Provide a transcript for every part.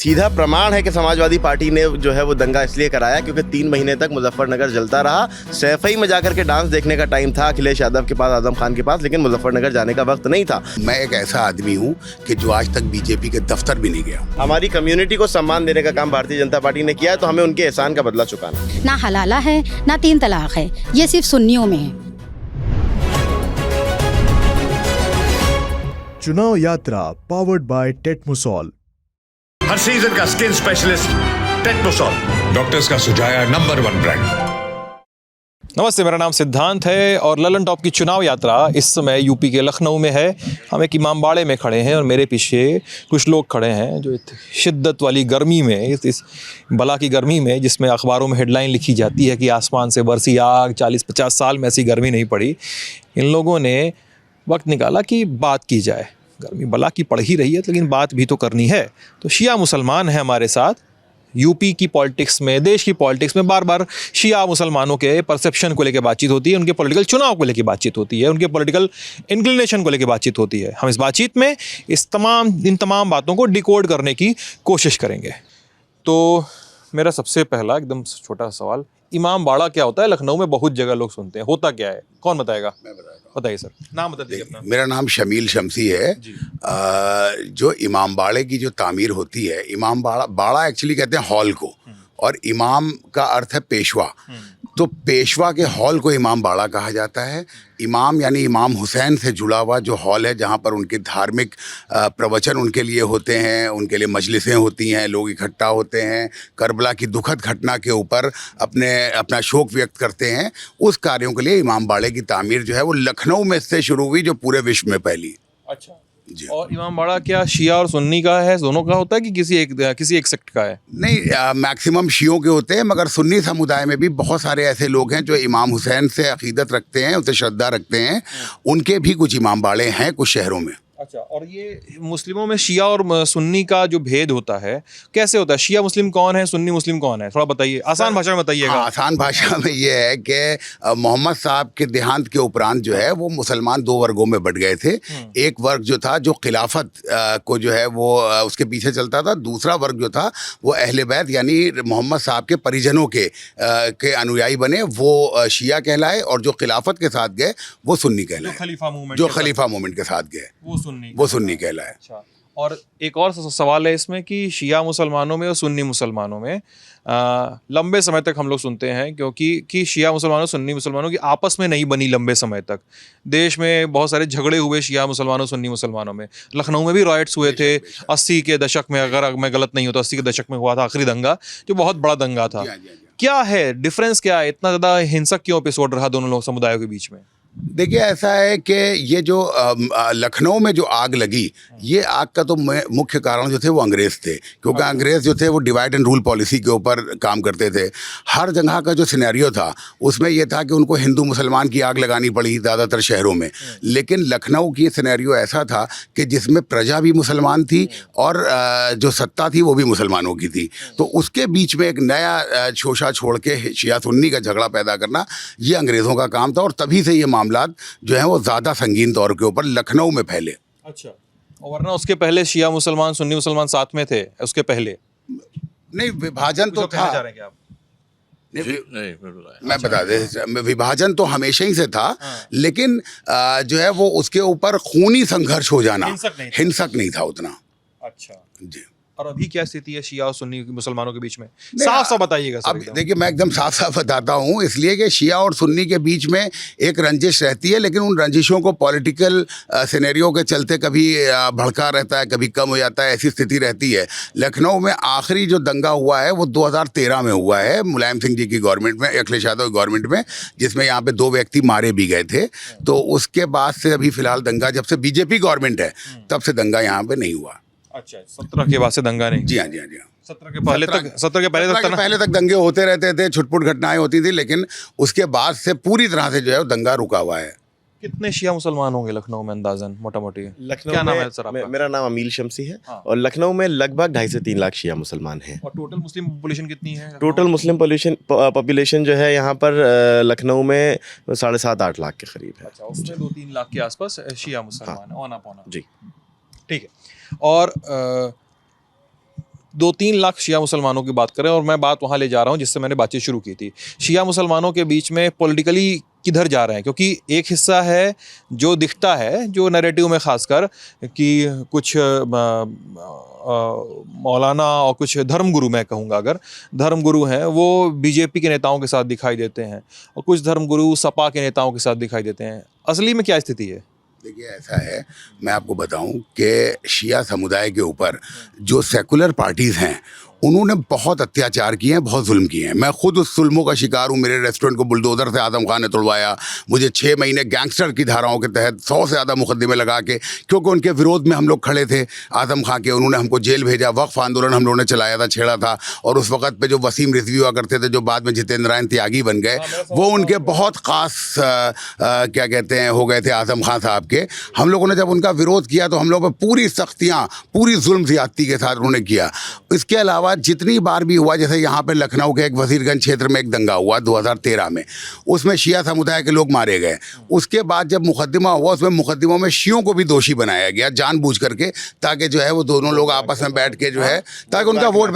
सीधा प्रमाण है कि समाजवादी पार्टी ने जो है वो दंगा इसलिए कराया क्योंकि 3 महीने तक मुजफ्फरनगर जलता रहा। सैफई में जाकर के डांस देखने का टाइम था अखिलेश यादव के पास, आजम खान के पास, लेकिन मुजफ्फरनगर जाने का वक्त नहीं था। मैं एक ऐसा आदमी हूँ कि जो आज तक बीजेपी के दफ्तर भी नहीं गया। हमारी कम्युनिटी को सम्मान देने का काम भारतीय जनता पार्टी ने किया है, तो हमें उनके एहसान का बदला चुकाना। ना हलाला है ना 3 तलाक है, ये सिर्फ सुन्नियों में है। चुनाव यात्रा पावर्ड बाय टेटमोसॉल। हर सीजन का स्किन स्पेशलिस्ट टेटमोसॉल, डॉक्टर्स का सुझाया नंबर 1 ब्रांड। नमस्ते, मेरा नाम सिद्धांत है और ललन टॉप की चुनाव यात्रा इस समय यूपी के लखनऊ में है। हम एक इमामबाड़े में खड़े हैं और मेरे पीछे कुछ लोग खड़े हैं जो शिद्दत वाली गर्मी में, इस बला की गर्मी में, जिसमें अखबारों में हेडलाइन लिखी जाती है कि आसमान से बरसी आग, 40-50 साल में ऐसी गर्मी नहीं पड़ी। इन लोगों ने वक्त निकाला कि बात की जाए। गर्मी बला की पड़ ही रही है, लेकिन बात भी तो करनी है। तो शिया मुसलमान हैं हमारे साथ। यूपी की पॉलिटिक्स में, देश की पॉलिटिक्स में बार बार शिया मुसलमानों के परसेप्शन को लेकर बातचीत होती है, उनके पॉलिटिकल चुनाव को लेकर बातचीत होती है, उनके पॉलिटिकल इंक्लिनेशन को लेकर बातचीत होती है। हम इस बातचीत में इन तमाम बातों को डिकोड करने की कोशिश करेंगे। तो मेरा सबसे पहला एकदम छोटा सवाल, इमामबाड़ा क्या होता है? लखनऊ में बहुत जगह लोग सुनते हैं, होता क्या है? कौन बताएगा? मैं बताएगा। बताइए सर, नाम बता दीजिए अपना। मेरा नाम शमील शमसी है। जो इमामबाड़े की जो तामीर होती है, बाड़ा एक्चुअली कहते हैं हॉल को, और इमाम का अर्थ है पेशवा। तो पेशवा के हॉल को इमाम बाड़ा कहा जाता है। इमाम यानी इमाम हुसैन से जुड़ा हुआ जो हॉल है, जहाँ पर उनके धार्मिक प्रवचन उनके लिए होते हैं, उनके लिए मजलिसें होती हैं, लोग इकट्ठा होते हैं, करबला की दुखद घटना के ऊपर अपना शोक व्यक्त करते हैं। उस कार्यों के लिए इमाम बाड़े की तामीर जो है वो लखनऊ में से शुरू हुई, जो पूरे विश्व में फैली। अच्छा जी। और इमामबाड़ा क्या शिया और सुन्नी का है, दोनों का होता है कि किसी एक सेक्ट का है? नहीं, मैक्सिमम शियों के होते हैं, मगर सुन्नी समुदाय में भी बहुत सारे ऐसे लोग हैं जो इमाम हुसैन से अकीदत रखते हैं, उसे श्रद्धा रखते हैं। उनके भी कुछ इमामबाड़े हैं कुछ शहरों में। अच्छा, और ये मुस्लिमों में शिया और सुन्नी का जो भेद होता है कैसे होता है? शिया मुस्लिम कौन है, सुन्नी मुस्लिम कौन है? थोड़ा बताइए, आसान भाषा में बताइएगा। हाँ, आसान भाषा में ये है कि मोहम्मद साहब के देहांत के उपरांत जो है वो मुसलमान 2 वर्गों में बढ़ गए थे। एक वर्ग जो था जो खिलाफत को जो है वो उसके पीछे चलता था। दूसरा वर्ग जो था वो अहले बैत यानी मोहम्मद साहब के परिजनों के अनुयायी बने, वो शिया कहलाए, और जो खिलाफत के साथ गए वो सुन्नी कहलाए। जो खलीफा मूवमेंट के साथ गए वो सुन्नी कहलाए। अच्छा, और एक और सवाल है इसमें कि शिया मुसलमानों में और सुन्नी मुसलमानों में लंबे समय तक हम लोग सुनते हैं, क्योंकि शिया मुसलमानों सुन्नी मुसलमानों की आपस में नहीं बनी लंबे समय तक। देश में बहुत सारे झगड़े हुए शिया मुसलमानों सुन्नी मुसलमानों में। लखनऊ में भी राइट्स हुए थे 80 के दशक में, अगर मैं गलत नहीं होता 80 के दशक में हुआ था आखिरी दंगा, जो बहुत बड़ा दंगा था। क्या है डिफरेंस, क्या है इतना ज़्यादा हिंसक क्यों एपिसोड रहा दोनों लोग समुदायों के बीच में? देखिए, ऐसा है कि ये जो लखनऊ में जो आग लगी, ये आग का तो मुख्य कारण जो थे वो अंग्रेज़ थे, क्योंकि अंग्रेज़ जो थे वो डिवाइड एंड रूल पॉलिसी के ऊपर काम करते थे। हर जगह का जो सिनेरियो था उसमें ये था कि उनको हिंदू मुसलमान की आग लगानी पड़ी ज़्यादातर शहरों में, लेकिन लखनऊ की सिनेरियो ऐसा था कि जिसमें प्रजा भी मुसलमान थी और जो सत्ता थी वो भी मुसलमानों की थी। तो उसके बीच में एक नया शोशा छोड़ के शिया सुन्नी का झगड़ा पैदा करना, ये अंग्रेज़ों का काम था, और तभी से ये जो है वो ज्यादा संगीन तौर के ऊपर लखनऊ में फैले। अच्छा, और वरना उसके पहले शिया मुसलमान सुन्नी मुसलमान साथ में थे? उसके पहले नहीं, विभाजन तो था। मैं बता दे, विभाजन तो हमेशा ही से था। लेकिन जो है वो उसके ऊपर खूनी संघर्ष हो जाना हिंसक नहीं था उतना। अच्छा जी। और अभी क्या स्थिति है शिया और सुन्नी मुसलमानों के बीच में? साफ साफ बताइएगा सर। अब देखिए, मैं एकदम साफ साफ बताता हूँ, इसलिए कि शिया और सुन्नी के बीच में एक रंजिश रहती है, लेकिन उन रंजिशों को पॉलिटिकल सिनेरियो के चलते कभी भड़का रहता है, कभी कम हो जाता है, ऐसी स्थिति रहती है। लखनऊ में आखिरी जो दंगा हुआ है वो 2013 में हुआ है, मुलायम सिंह जी की गवर्नमेंट में, अखिलेश यादव की गवर्नमेंट में, जिसमें यहाँ पे 2 व्यक्ति मारे भी गए थे। तो उसके बाद से अभी फिलहाल दंगा, जब से बीजेपी गवर्नमेंट है तब से दंगा यहाँ पे नहीं हुआ। अच्छा, 17 के बाद से दंगा नहीं? जी हाँ, जी हाँ, जी हाँ। 17 के पहले तक दंगे होते रहते थे, छुटपुट घटनाएं होती थी, लेकिन उसके बाद से पूरी तरह से जो है दंगा रुका हुआ है। कितने शिया मुसलमान होंगे लखनऊ में अंदाजन, मोटा मोटी? क्या नाम है सर आपका? मेरा नाम अमील शमसी है। हाँ। और लखनऊ में लगभग 2.5 से 3 लाख शिया मुसलमान हैं। और टोटल मुस्लिम पॉपुलेशन कितनी है? टोटल मुस्लिम पॉपुलेशन जो है यहाँ पर लखनऊ में 7.5-8 लाख के करीब है। अच्छा, उसमें 2-3 लाख के आसपास शिया मुसलमान है, औना पौना। जी, ठीक है। और 2-3 लाख शिया मुसलमानों की बात करें, और मैं बात वहाँ ले जा रहा हूँ जिससे मैंने बातचीत शुरू की थी, शिया मुसलमानों के बीच में पॉलिटिकली किधर जा रहे हैं, क्योंकि एक हिस्सा है जो दिखता है, जो नैरेटिव में खासकर कि कुछ मौलाना और कुछ धर्मगुरु, मैं कहूँगा अगर धर्मगुरु हैं, वो बीजेपी के नेताओं के साथ दिखाई देते हैं, और कुछ धर्मगुरु सपा के नेताओं के साथ दिखाई देते हैं। असली में क्या स्थिति है? देखिए, ऐसा है, मैं आपको बताऊं कि शिया समुदाय के ऊपर जो सेकुलर पार्टीज़ हैं उन्होंने बहुत अत्याचार किए हैं, बहुत जुल्म किए हैं। मैं खुद उस जुल्मों का शिकार हूँ। मेरे रेस्टोरेंट को बुलडोज़र से आज़म खान ने तोड़वाया। मुझे 6 महीने गैंगस्टर की धाराओं के तहत 100 से ज़्यादा मुकदमे लगा के, क्योंकि उनके विरोध में हम लोग खड़े थे आज़म खान के, उन्होंने हमको जेल भेजा। वक्फ आंदोलन हम लोगों ने चलाया था, छेड़ा था, और उस वक्त पे जो वसीम रिजवी हुआ करते थे, जो बाद में जितेंद्र रायन त्यागी बन गए, वो उनके बहुत ख़ास क्या कहते हैं हो गए थे आज़म खान साहब के। हम लोगों ने जब उनका विरोध किया तो हम लोगों पर पूरी सख्तियाँ, पूरी जुल्म ज़्यादती के साथ उन्होंने किया। इसके अलावा जितनी बार भी हुआ, जैसे यहाँ पे लखनऊ के एक वजीरगंज क्षेत्र में एक दंगा हुआ 2013 में, उसमें शिया समुदाय के लोग मारे गए। उसके बाद जब मुकदमा हुआ, उसमें मुकदमों में शियों को भी दोषी बनाया गया जानबूझ करके, ताकि जो है वो दोनों लोग आपस में बैठ के जो है, ताकि उनका वोट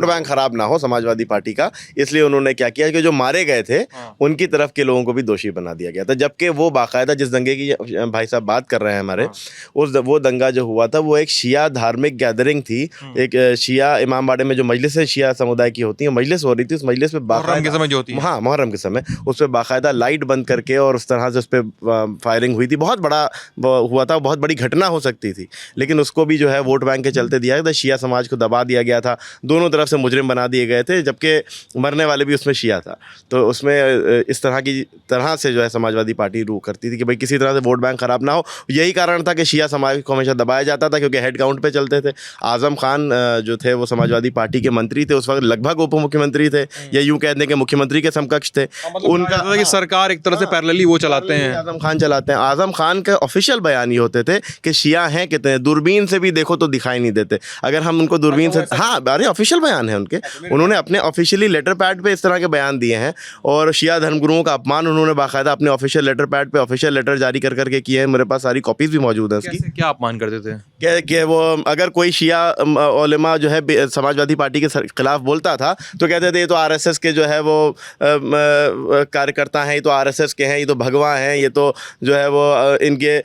बैंक खराब ना हो समाजवादी पार्टी का। इसलिए उन्होंने क्या किया कि जो मारे गए थे उनकी तरफ के लोगों को भी दोषी बना दिया गया था, जबकि वो बाकायदा जिस दंगे की भाई साहब बात कर रहे हैं हमारे, वो दंगा जो हुआ था वो एक शिया धार्मिक गैदरिंग थी। एक शिया इमामबाड़े में जो मजलिस शिया समुदाय की होती है, मजलिस हो रही थी। उस मजलिस में मुहर्रम के समय जो होती है, हाँ, मुहर्रम के समय उस पर बाकायदा लाइट बंद करके और उस तरह से उस पर फायरिंग हुई थी। बहुत बड़ा हुआ था, बहुत बड़ी घटना हो सकती थी, लेकिन उसको भी जो है वोट बैंक के चलते दिया गया था। शिया समाज को दबा दिया गया था, दोनों तरफ से मुजरिम बना दिए गए थे, जबकि मरने वाले भी उसमें शिया था। तो उसमें इस तरह से जो है समाजवादी पार्टी रू करती थी कि भाई किसी तरह से वोट बैंक खराब ना हो। यही कारण था कि शिया समाज को हमेशा दबाया जाता था, क्योंकि हेड काउंट पे चलते थे। आज़म खान जो थे वो समाजवादी पार्टी के मंत्री थे, उस वक्त लगभग उप मुख्यमंत्री थे, या यूं कह दें कि मुख्यमंत्री के समकक्ष थे। उनका कि सरकार एक तरह से पैरेलली वो चलाते हैं, आज़म खान चलाते हैं। आज़म खान के ऑफिशियल बयान ये होते थे कि शिया हैं कितने, दूरबीन से भी देखो तो दिखाई नहीं देते। अगर हम उनको दूरबीन से, हाँ, अरे ऑफिशियल बयान है उनके, उन्होंने अपने ऑफिशियली लेटर पैड पे इस तरह के बयान दिए हैं। और शिया धर्मगुरुओं का अपमान उन्होंने बाकायदा अपने ऑफिशियल लेटर पैड पे ऑफिशियल लेटर जारी कर करके किए हैं। मेरे पास सारी कॉपीज भी मौजूद हैं उसकी। क्या अपमान करते थे? कि वो अगर कोई शिया उलेमा जो है समाजवादी पार्टी के खिलाफ बोलता था तो कहते थे ये तो आरएसएस के जो है वो कार्यकर्ता हैं, ये तो आरएसएस के हैं, ये तो भगवा हैं, ये तो जो है वो इनके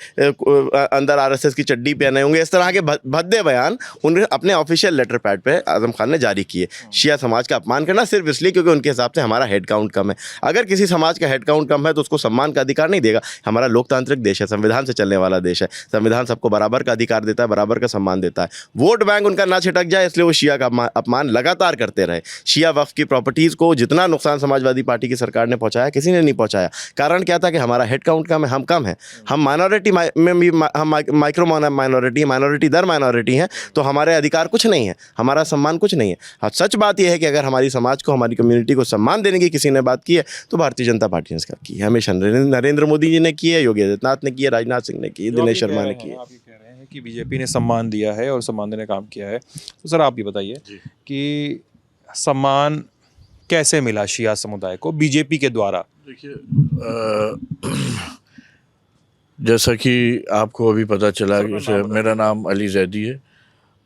अंदर आरएसएस की चड्डी पहने होंगे। इस तरह के भद्दे बयान उन्होंने अपने ऑफिशियल लेटर पैड पे आज़म खान ने जारी किए। शिया समाज का अपमान करना सिर्फ इसलिए क्योंकि उनके हिसाब से हमारा हेड काउंट कम है। अगर किसी समाज का हेड काउंट कम है तो उसको सम्मान का अधिकार नहीं देगा। हमारा लोकतांत्रिक देश है, संविधान से चलने वाला देश है, संविधान सबको बराबर का अधिकार देता है, बराबर का सम्मान देता है। वोट बैंक उनका ना छिटक जाए इसलिए वो शिया का अपमान लगातार करते रहे। शिया वक्फ की प्रॉपर्टीज़ को जितना नुकसान समाजवादी पार्टी की सरकार ने पहुंचाया, किसी ने नहीं पहुंचाया। कारण क्या था कि हमारा हेड काउंट कम है, हम कम हैं, हम माइनॉरिटी में भी, हम माइक्रो माइनॉरिटी दर माइनॉरिटी हैं, तो हमारे अधिकार कुछ नहीं है, हमारा सम्मान कुछ नहीं है। हाँ, सच बात यह है कि अगर हमारी समाज को, हमारी कम्युनिटी को सम्मान देने की किसी ने बात की है तो भारतीय जनता पार्टी ने इसका की है। हमेशा नरेंद्र मोदी जी ने की है, योगी आदित्यनाथ ने की है, राजनाथ सिंह ने की है, दिनेश शर्मा ने की है। आप ये कह रहे हैं कि बीजेपी ने सम्मान दिया है और सम्मान देने का काम किया है, तो सर आप ये बताइए कि सम्मान कैसे मिला शिया समुदाय को बीजेपी के द्वारा? देखिए, जैसा कि आपको अभी पता चला कि मेरा नाम अली जैदी है,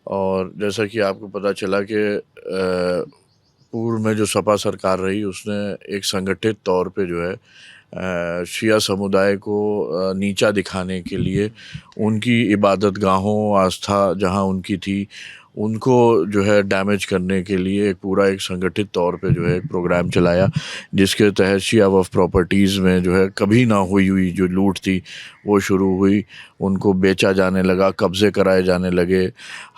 और जैसा कि आपको पता चला कि पूर्व में जो सपा सरकार रही उसने एक संगठित तौर पे जो है शिया समुदाय को नीचा दिखाने के लिए उनकी इबादत गाहों, आस्था जहां उनकी थी, उनको जो है डैमेज करने के लिए एक पूरा एक संगठित तौर पे जो है एक प्रोग्राम चलाया, जिसके तहत शिया वक्फ प्रॉपर्टीज़ में जो है कभी ना हुई जो लूट थी वो शुरू हुई, उनको बेचा जाने लगा, कब्ज़े कराए जाने लगे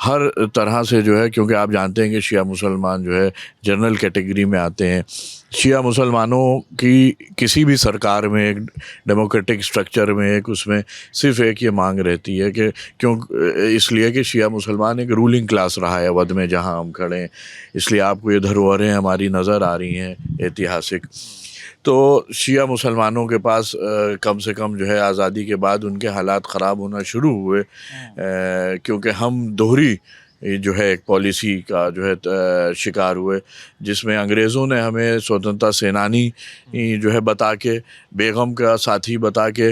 हर तरह से जो है, क्योंकि आप जानते हैं कि शिया मुसलमान जो है जनरल कैटेगरी में आते हैं। शिया मुसलमानों की किसी भी सरकार में, एक डेमोक्रेटिक स्ट्रक्चर में, एक उसमें सिर्फ एक ये मांग रहती है कि क्यों, इसलिए कि शिया मुसलमान एक रूलिंग क्लास रहा है अवध में जहां हम खड़े हैं, इसलिए आपको ये धरोहरें हमारी नज़र आ रही हैं ऐतिहासिक। तो शिया मुसलमानों के पास कम से कम जो है आज़ादी के बाद उनके हालात ख़राब होना शुरू हुए, क्योंकि हम दोहरी जो है एक पॉलिसी का जो है शिकार हुए, जिसमें अंग्रेज़ों ने हमें स्वतंत्रता सेनानी जो है बता के, बेगम का साथी बता के,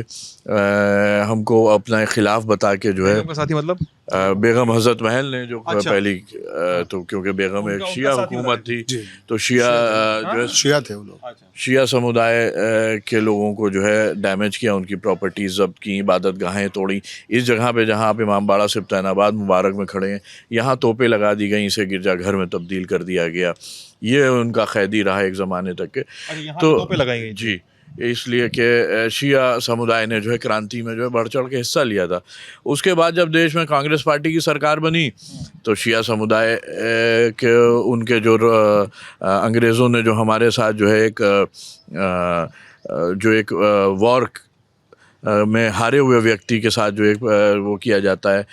हमको अपना खिलाफ बता के जो है, साथी मतलब बेगम हजरत महल ने जो अच्छा। पहली तो क्योंकि बेगम एक शिया हुकूमत थी तो शिया जो है शिया थे वो लोग। शिया समुदाय के लोगों को जो है डैमेज किया, उनकी प्रॉपर्टीज जब्त की, इबादत गाहें तोड़ी। इस जगह पे जहाँ आप इमामबाड़ा सिब्तानाबाद मुबारक में खड़े हैं, यहाँ तोपें लगा दी गई, इसे गिरजाघर में तब्दील कर दिया गया। ये उनका कैदी रहा एक ज़माने तक के। तो पे लगाई गई जी, इसलिए कि शिया समुदाय ने जो है क्रांति में जो है बढ़ चढ़ के हिस्सा लिया था। उसके बाद जब देश में कांग्रेस पार्टी की सरकार बनी तो शिया समुदाय के उनके जो अंग्रेज़ों ने जो हमारे साथ जो है एक वॉर में हारे हुए व्यक्ति के साथ जो एक वो किया जाता है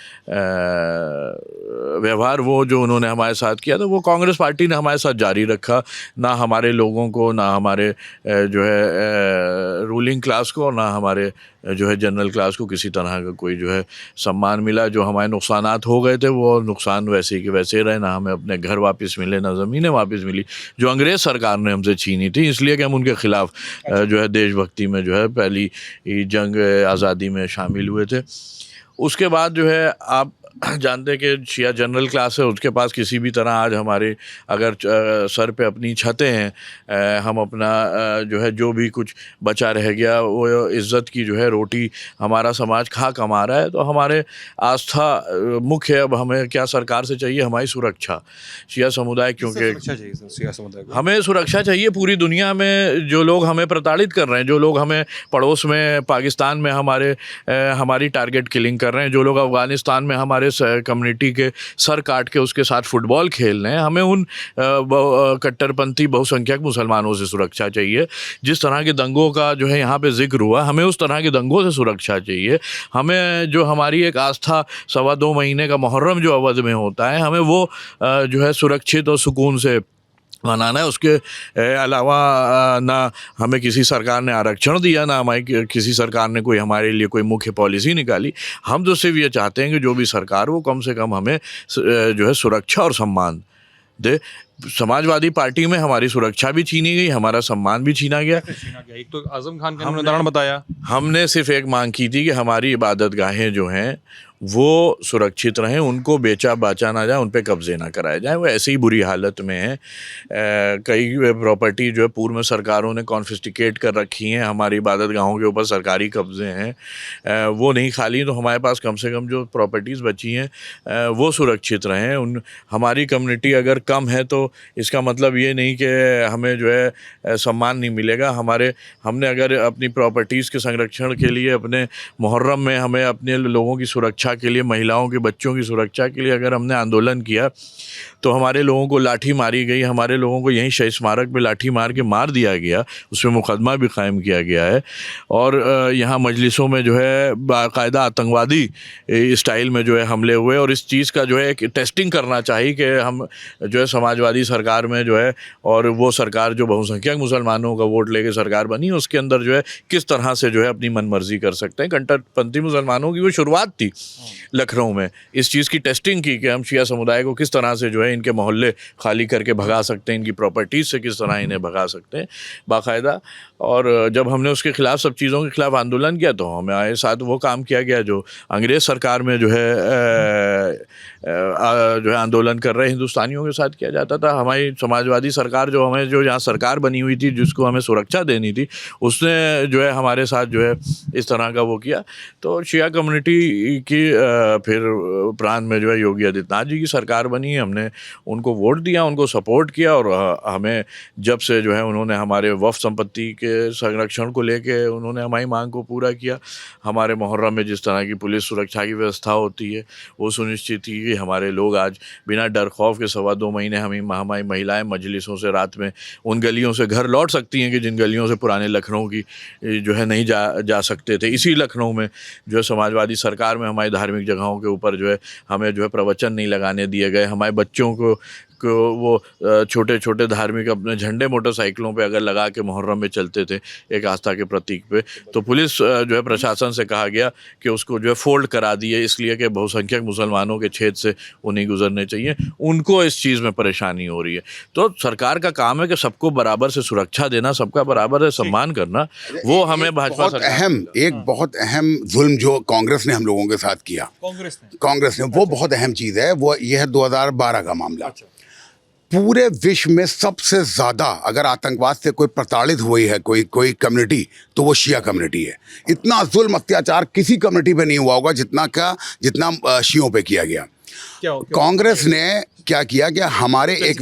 व्यवहार, वो जो उन्होंने हमारे साथ किया था वो कांग्रेस पार्टी ने हमारे साथ जारी रखा। ना हमारे लोगों को, ना हमारे जो है रूलिंग क्लास को, ना हमारे जो है जनरल क्लास को किसी तरह का कोई जो है सम्मान मिला। जो हमारे नुकसानात हो गए थे वो नुकसान वैसे के वैसे रहे। ना हमें अपने घर वापस मिले, ना ज़मीनें वापस मिली जो अंग्रेज़ सरकार ने हमसे छीनी थी, इसलिए कि हम उनके ख़िलाफ़ जो है देशभक्ति में जो है पहली जंग आज़ादी में शामिल हुए थे। उसके बाद जो है आप जानते हैं कि शिया जनरल क्लास है, उसके पास किसी भी तरह आज हमारे अगर सर पे अपनी छतें हैं, हम अपना जो है जो भी कुछ बचा रह गया वो इज़्ज़त की जो है रोटी हमारा समाज खा कमा रहा है, तो हमारे आस्था मुख्य है। अब हमें क्या सरकार से चाहिए? हमारी सुरक्षा। शिया समुदाय क्योंकि हमें सुरक्षा चाहिए। पूरी दुनिया में जो लोग हमें प्रताड़ित कर रहे हैं, जो लोग हमें पड़ोस में पाकिस्तान में हमारी टारगेट किलिंग कर रहे हैं, जो लोग अफ़गानिस्तान में हमारे कम्युनिटी के सर काट के उसके साथ फुटबॉल खेल रहे हैं, हमें उन कट्टरपंथी बहुसंख्यक मुसलमानों से सुरक्षा चाहिए। जिस तरह के दंगों का जो है यहाँ पे जिक्र हुआ, हमें उस तरह के दंगों से सुरक्षा चाहिए। हमें जो हमारी एक आस्था 2.25 महीने का मुहर्रम जो अवध में होता है, हमें वो जो है सुरक्षित और सुकून से मनाना है। उसके अलावा ना हमें किसी सरकार ने आरक्षण दिया, ना हमारी किसी सरकार ने कोई हमारे लिए कोई मुख्य पॉलिसी निकाली। हम तो सिर्फ ये चाहते हैं कि जो भी सरकार वो कम से कम हमें जो है सुरक्षा और सम्मान दे। समाजवादी पार्टी में हमारी सुरक्षा भी छीनी गई, हमारा सम्मान भी छीना गया। एक तो आजम खान का उदाहरण बताया। हमने सिर्फ एक मांग की थी कि हमारी इबादत गाहें जो हैं वो सुरक्षित रहें, उनको बेचा बाचा ना जाए, उन पे कब्जे ना कराए जाए। वो ऐसे ही बुरी हालत में है। कई प्रॉपर्टी जो है पूर्व में सरकारों ने कॉन्फिस्टिकेट कर रखी हैं, हमारी इबादत गाहों के ऊपर सरकारी कब्जे हैं, वो नहीं खाली। तो हमारे पास कम से कम जो प्रॉपर्टीज़ बची हैं वो सुरक्षित रहें। हमारी कम्युनिटी अगर कम है तो इसका मतलब ये नहीं कि हमें जो है सम्मान नहीं मिलेगा। हमने अगर अपनी प्रॉपर्टीज़ के संरक्षण के लिए अपने मुहर्रम में हमें अपने लोगों की सुरक्षा के लिए, महिलाओं के बच्चों की सुरक्षा के लिए अगर हमने आंदोलन किया तो हमारे लोगों को लाठी मारी गई, हमारे लोगों को यहीं शहीद स्मारक पे लाठी मार के मार दिया गया, उसमें मुकदमा भी कायम किया गया है। और यहाँ मजलिसों में जो है बाकायदा आतंकवादी स्टाइल में जो है हमले हुए। और इस चीज़ का जो है एक टेस्टिंग करना चाहिए कि हम जो है समाजवादी सरकार में जो है, और वो सरकार जो बहुसंख्यक मुसलमानों का वोट लेके सरकार बनी, उसके अंदर जो है किस तरह से जो है अपनी मनमर्जी कर सकते हैं। कट्टरपंथी मुसलमानों की वो शुरुआत थी लखनऊ में, इस चीज़ की टेस्टिंग की कि हम शिया समुदाय को किस तरह से जो है इनके मोहल्ले खाली करके भगा सकते हैं, इनकी प्रॉपर्टीज़ से किस तरह इन्हें भगा सकते हैं बाकायदा। और जब हमने उसके ख़िलाफ़ सब चीज़ों के ख़िलाफ़ आंदोलन किया तो हमारे साथ वो काम किया गया जो अंग्रेज़ सरकार में जो है आंदोलन कर रहे हिंदुस्तानियों के साथ किया जाता था। हमारी समाजवादी सरकार जो यहाँ सरकार बनी हुई थी, जिसको हमें सुरक्षा देनी थी, उसने जो है हमारे साथ जो है इस तरह का वो किया। तो शिया कम्युनिटी की फिर प्रांत में जो है योगी आदित्यनाथ जी की सरकार बनी, हमने उनको वोट दिया, उनको सपोर्ट किया। और हमें जब से जो है उन्होंने हमारे वफ़ संपत्ति के संरक्षण को लेके उन्होंने हमारी मांग को पूरा किया। हमारे मुहर्रम में जिस तरह की पुलिस सुरक्षा की व्यवस्था होती है वो सुनिश्चित की कि हमारे लोग आज बिना डर खौफ के 2.25 महीने हमारी महिलाएं मजलिसों से रात में उन गलियों से घर लौट सकती हैं कि जिन गलियों से पुराने लखनऊ की जो है नहीं जा सकते थे। इसी लखनऊ में जो है समाजवादी सरकार में हमारी धार्मिक जगहों के ऊपर जो है हमें जो है प्रवचन नहीं लगाने दिए गए, हमारे बच्चों को वो छोटे छोटे धार्मिक अपने झंडे मोटरसाइकिलों पे अगर लगा के मुहर्रम में चलते थे एक आस्था के प्रतीक पे, तो पुलिस जो है प्रशासन से कहा गया कि उसको जो है फोल्ड करा दिए, इसलिए कि बहुसंख्यक मुसलमानों के छेद से वो नहीं गुजरने चाहिए, उनको इस चीज़ में परेशानी हो रही है। तो सरकार का काम है कि सबको बराबर से सुरक्षा देना, सबका बराबर से सम्मान करना, वो हमें भाजपा बहुत अहम जुल्म जो कांग्रेस ने हम लोगों के साथ किया, कांग्रेस ने, वो बहुत अहम चीज़ है। वो ये है 2012 का मामला। पूरे विश्व में सबसे ज़्यादा अगर आतंकवाद से कोई प्रताड़ित हुई है कोई कम्युनिटी, तो वो शिया कम्युनिटी है। इतना जुल्म अत्याचार किसी कम्युनिटी पे नहीं हुआ होगा जितना शियों पे किया गया। कांग्रेस ने क्या किया कि हमारे एक,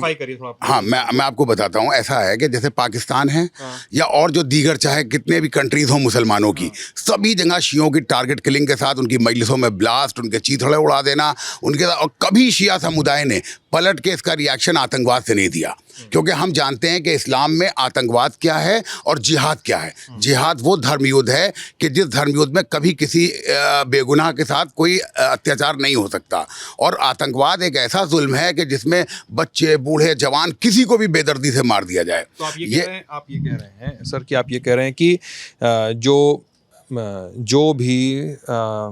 हाँ मैं आपको बताता हूँ। ऐसा है कि जैसे पाकिस्तान है या और जो दीगर चाहे कितने भी कंट्रीज हों मुसलमानों की, सभी जगह शियों की टारगेट किलिंग के साथ उनकी मजलिसों में ब्लास्ट, उनके चीथड़े उड़ा देना उनके साथ। और कभी शिया समुदाय ने पलट के इसका रिएक्शन आतंकवाद से नहीं दिया, क्योंकि हम जानते हैं कि इस्लाम में आतंकवाद क्या है और जिहाद क्या है। जिहाद वो धर्मयुद्ध है कि जिस धर्मयुद्ध में कभी किसी बेगुनाह के साथ कोई अत्याचार नहीं हो सकता, और आतंकवाद एक ऐसा जुल्म है कि जिसमें बच्चे, बूढ़े, जवान, किसी को भी बेदर्दी से मार दिया जाए। तो आप ये कह रहे हैं सर कि आप ये कह रहे हैं कि जो भी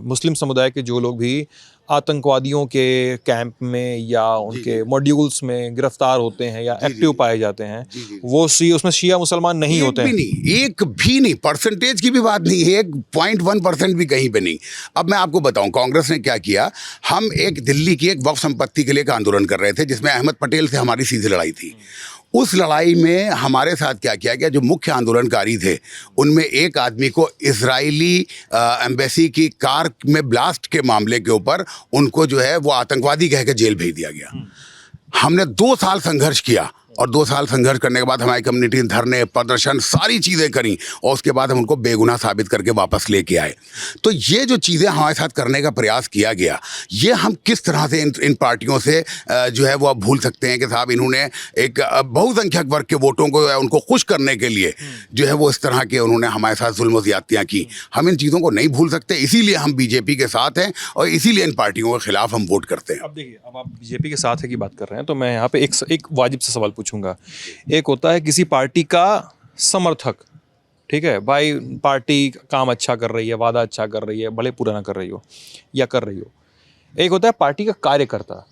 मुस्लिम समुदाय के जो लोग भी आतंकवादियों के कैंप में या उनके मॉड्यूल्स में गिरफ्तार होते हैं या एक्टिव पाए जाते हैं, वो उसमें शिया मुसलमान नहीं होते हैं। एक भी नहीं, परसेंटेज की भी बात नहीं है, 1.1% भी कहीं पे नहीं। अब मैं आपको बताऊं कांग्रेस ने क्या किया। हम एक दिल्ली की एक वक्फ संपत्ति के लिए एक आंदोलन कर रहे थे जिसमें अहमद पटेल से हमारी सीधी लड़ाई थी। उस लड़ाई में हमारे साथ क्या किया गया, जो मुख्य आंदोलनकारी थे उनमें एक आदमी को इजरायली एम्बेसी की कार में ब्लास्ट के मामले के ऊपर उनको जो है वो आतंकवादी कह के जेल भेज दिया गया। हमने 2 साल संघर्ष किया, और 2 साल संघर्ष करने के बाद हमारी कम्युनिटी ने धरने, प्रदर्शन, सारी चीज़ें करी, और उसके बाद हम उनको बेगुनाह साबित करके वापस लेके आए। तो ये जो चीज़ें हमारे साथ करने का प्रयास किया गया, ये हम किस तरह से इन पार्टियों से जो है वो आप भूल सकते हैं कि साहब इन्होंने एक बहुसंख्यक वर्ग के वोटों को उनको खुश करने के लिए जो है वो इस तरह के उन्होंने हमारे साथ जुल्म ज़्यादतियाँ की। हम इन चीज़ों को नहीं भूल सकते, इसीलिए हम बीजेपी के साथ हैं और इसीलिए इन पार्टियों के खिलाफ हम वोट करते हैं। अब देखिए, अब आप बीजेपी के साथ है की बात कर रहे हैं, तो मैं यहाँ पे एक वाजिब से सवाल पूछूंगा। एक होता है किसी पार्टी का समर्थक, ठीक है भाई, पार्टी काम अच्छा कर रही है, वादा अच्छा कर रही है, भले पूरा ना कर रही हो या कर रही हो। एक होता है पार्टी का कार्यकर्ता,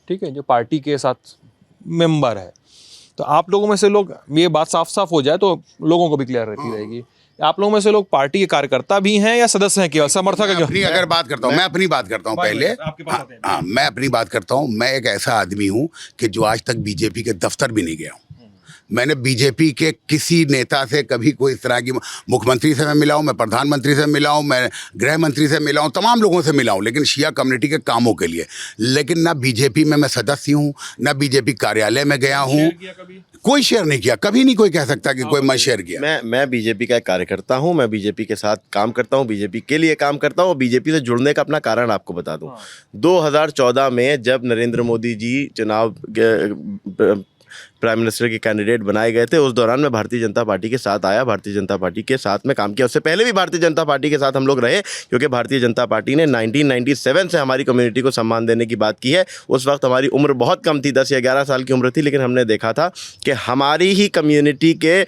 ठीक है, जो पार्टी के साथ मेंबर है। तो आप लोगों में से लोग, ये बात साफ साफ हो जाए तो लोगों को भी क्लियर रहती रहेगी, आप लोगों में से लोग पार्टी के कार्यकर्ता भी हैं या सदस्य हैं, केवल समर्थक है? अपनी अगर बात करता हूँ, मैं अपनी बात करता हूँ पहले। हाँ, मैं अपनी बात करता हूँ। मैं एक ऐसा आदमी हूँ कि जो आज तक बीजेपी के दफ्तर भी नहीं गया हूँ। मैंने बीजेपी के किसी नेता से कभी कोई इस तरह की, मुख्यमंत्री से मैं मिला हूँ, मैं प्रधानमंत्री से मिला हूँ, मैं गृह मंत्री से मिला हूँ, तमाम लोगों से मिला हूँ, लेकिन शिया कम्युनिटी के कामों के लिए। लेकिन ना बीजेपी में मैं सदस्य हूँ, ना बीजेपी कार्यालय में गया हूँ, कोई शेयर नहीं किया। कभी नहीं कोई कह सकता कि कोई मैं शेयर किया। मैं बीजेपी का एक कार्यकर्ता हूं, मैं बीजेपी के साथ काम करता हूं, बीजेपी के लिए काम करता हूं। और बीजेपी से जुड़ने का अपना कारण आपको बता दूं। 2014 में जब नरेंद्र मोदी जी चुनाव प्राइम मिनिस्टर के कैंडिडेट बनाए गए थे, उस दौरान मैं भारतीय जनता पार्टी के साथ आया, भारतीय जनता पार्टी के साथ में काम किया। उससे पहले भी भारतीय जनता पार्टी के साथ हम लोग रहे, क्योंकि भारतीय जनता पार्टी ने 1997 से हमारी कम्युनिटी को सम्मान देने की बात की है। उस वक्त हमारी उम्र बहुत कम थी, 10 या 11 साल की उम्र थी, लेकिन हमने देखा था कि हमारी ही कम्युनिटी के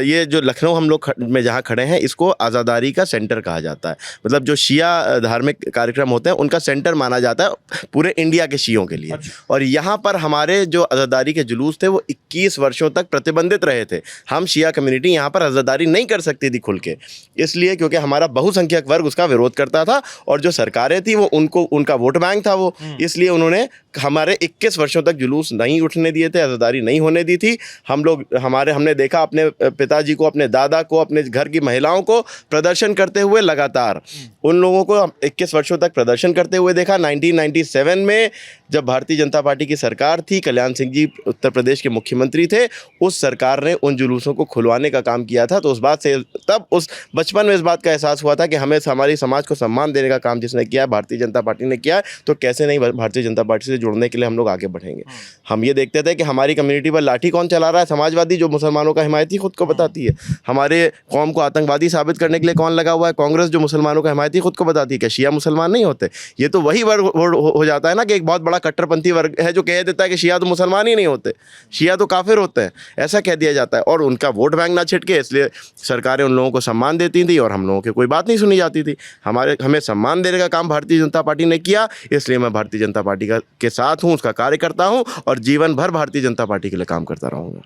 ये जो लखनऊ हम लोग में जहाँ खड़े हैं, इसको आज़ादारी का सेंटर कहा जाता है। मतलब जो शिया धार्मिक कार्यक्रम होते हैं उनका सेंटर माना जाता है पूरे इंडिया के शियों के लिए। और यहाँ पर हमारे जो आज़ादारी के जुलूस थे वो 21 वर्षों तक प्रतिबंधित रहे थे। हम शिया कम्युनिटी यहाँ पर आज़ादारी नहीं कर सकती थी खुल के, इसलिए क्योंकि हमारा बहुसंख्यक वर्ग उसका विरोध करता था, और जो सरकारें थी वो उनका वोट बैंक था वो, इसलिए उन्होंने हमारे 21 वर्षों तक जुलूस नहीं उठने दिए थे, आज़ादारी नहीं होने दी थी। हमने देखा अपने पिताजी को, अपने दादा को, अपने घर की महिलाओं को प्रदर्शन करते हुए लगातार, उन लोगों को 21 वर्षों तक प्रदर्शन करते हुए देखा। 1997 में जब भारतीय जनता पार्टी की सरकार थी, कल्याण सिंह जी उत्तर प्रदेश के मुख्यमंत्री थे, उस सरकार ने उन जुलूसों को खुलवाने का काम किया था। तो उस बात से तब उस बचपन में इस बात का एहसास हुआ था कि हमें हमारी समाज को सम्मान देने का काम जिसने किया, भारतीय जनता पार्टी ने किया, तो कैसे नहीं भारतीय जनता पार्टी से जुड़ने के लिए हम लोग आगे बढ़ेंगे। हम ये देखते थे कि हमारी कम्युनिटी पर लाठी कौन चला रहा है, समाजवादी जो मुसलमानों का हिमायती खुद को बताती है। हमारे कौम को आतंकवादी साबित करने के लिए कौन लगा हुआ है, कांग्रेस जो मुसलमानों का हिमायती खुद को बताती है। क्या शिया मुसलमान नहीं होते? ये तो वही वर्ग हो जाता है ना कि एक बहुत बड़ा कट्टरपंथी वर्ग है जो कह देता है कि शिया तो मुसलमान ही नहीं होते, शिया तो काफिर होते हैं, ऐसा कह दिया जाता है। और उनका वोट बैंक ना छिटके इसलिए सरकारें उन लोगों को सम्मान देती थी और हम लोगों की कोई बात नहीं सुनी जाती थी। हमें सम्मान देने का काम भारतीय जनता पार्टी ने किया, इसलिए मैं भारतीय जनता पार्टी के साथ हूँ, उसका कार्य करता हूँ और जीवन भर भारतीय जनता पार्टी के लिए काम करता रहूँगा।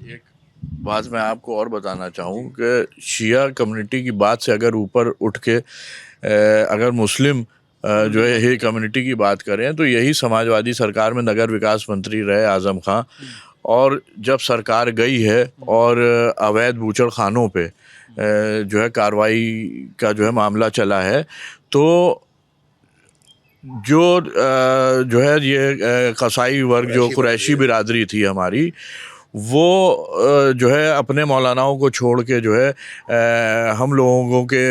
एक बात मैं आपको और बताना चाहूँ कि शिया कम्युनिटी की बात से अगर ऊपर उठ के अगर मुस्लिम जो है ये कम्युनिटी की बात करें तो यही समाजवादी सरकार में नगर विकास मंत्री रहे आज़म खां, और जब सरकार गई है और अवैध बूचड़ खानों पे जो है कार्रवाई का जो है मामला चला है, तो जो है ये कसाई वर्ग जो कुरैशी बिरादरी थी हमारी, वो जो है अपने मौलानाओं को छोड़ के जो है हम लोगों के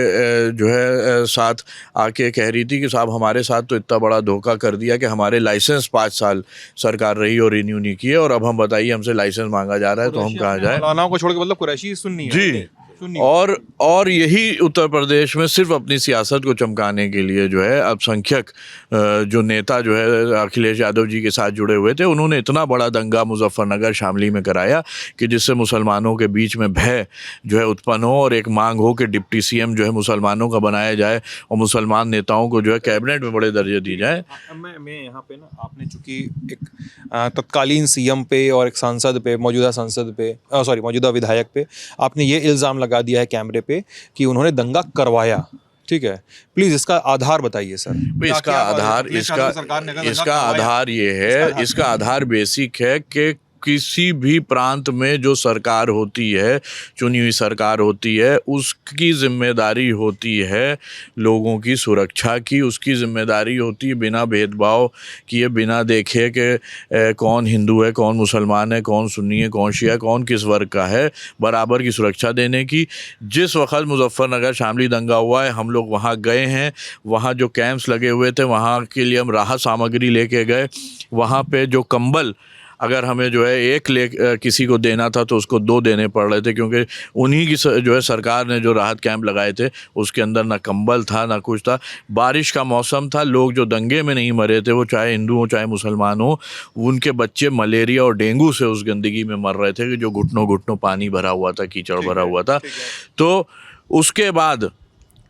जो है साथ आके कह रही थी कि साहब हमारे साथ तो इतना बड़ा धोखा कर दिया कि हमारे लाइसेंस 5 साल सरकार रही और रिन्यू नहीं किए, और अब हम बताइए हमसे लाइसेंस मांगा जा रहा है तो हम कहाँ जाए। मौलानाओं को छोड़ के मतलब कुरैशी सुन्नी है। जी, और यही उत्तर प्रदेश में सिर्फ अपनी सियासत को चमकाने के लिए जो है अल्पसंख्यक जो नेता जो है अखिलेश यादव जी के साथ जुड़े हुए थे, उन्होंने इतना बड़ा दंगा मुजफ्फरनगर शामली में कराया कि जिससे मुसलमानों के बीच में भय जो है उत्पन्न हो और एक मांग हो कि डिप्टी सीएम जो है मुसलमानों का बनाया जाए और मुसलमान नेताओं को जो है कैबिनेट में बड़े दर्जे दी जाए। मैं यहाँ पे ना, आपने चूंकि एक तत्कालीन सीएम पे और एक सांसद पे, मौजूदा विधायक पे आपने ये इल्ज़ाम लगा दिया है कैमरे पे कि उन्होंने दंगा करवाया, ठीक है, प्लीज इसका आधार बताइए सर। इसका आधार ये है, इसका आधार बेसिक है कि किसी भी प्रांत में जो सरकार होती है, चुनी हुई सरकार होती है, उसकी जिम्मेदारी होती है लोगों की सुरक्षा की, उसकी जिम्मेदारी होती है बिना भेदभाव किए, बिना देखे कि कौन हिंदू है, कौन मुसलमान है, कौन सुन्नी है, कौन शिया, कौन किस वर्ग का है, बराबर की सुरक्षा देने की। जिस वक्त मुजफ्फरनगर शामली दंगा हुआ है, हम लोग वहाँ गए हैं, वहाँ जो कैंप्स लगे हुए थे वहाँ के लिए हम राहत सामग्री लेके गए। वहाँ पे जो कंबल अगर हमें जो है एक किसी को देना था तो उसको 2 देने पड़ रहे थे, क्योंकि उन्हीं की जो है सरकार ने जो राहत कैंप लगाए थे उसके अंदर ना कंबल था ना कुछ था। बारिश का मौसम था, लोग जो दंगे में नहीं मरे थे वो चाहे हिंदू हो चाहे मुसलमान हो, उनके बच्चे मलेरिया और डेंगू से उस गंदगी में मर रहे थे कि जो घुटनों घुटनों पानी भरा हुआ था, कीचड़ भरा हुआ था। तो उसके बाद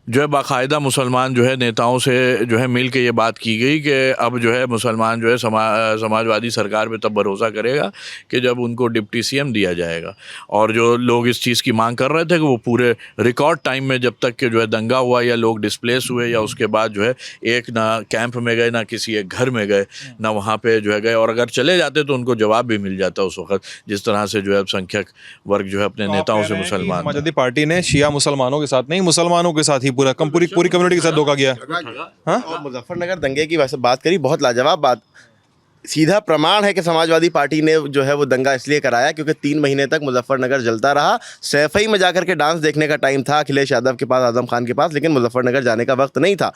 जो है बाकायदा मुसलमान जो है नेताओं से जो है मिल के ये बात की गई कि अब जो है मुसलमान जो है समाजवादी सरकार पे तब भरोसा करेगा कि जब उनको डिप्टी सीएम दिया जाएगा। और जो लोग इस चीज़ की मांग कर रहे थे कि वो पूरे रिकॉर्ड टाइम में, जब तक कि जो है दंगा हुआ या लोग डिस्प्लेस हुए या उसके बाद जो है एक ना कैंप में गए ना किसी एक घर में गए ना वहाँ पे जो है गए, और अगर चले जाते तो उनको जवाब भी मिल जाता उस वक्त, जिस तरह से जो है अल्पसंख्यक वर्ग जो है अपने नेताओं से मुसलमान। समाजवादी पार्टी ने शिया मुसलमानों के साथ नहीं, मुसलमानों के साथ ही पूरी कम्युनिटी के साथ धोखा किया। और मुजफ्फरनगर दंगे की वैसे बात करी, बहुत लाजवाब बात, सीधा प्रमाण है कि समाजवादी पार्टी ने जो है वो दंगा इसलिए कराया क्योंकि 3 महीने तक मुजफ्फरनगर जलता रहा। सैफई में जाकर के डांस देखने का टाइम था अखिलेश यादव के पास, आजम खान के पास, लेकिन मुजफ्फरनगर जाने का वक्त नहीं था।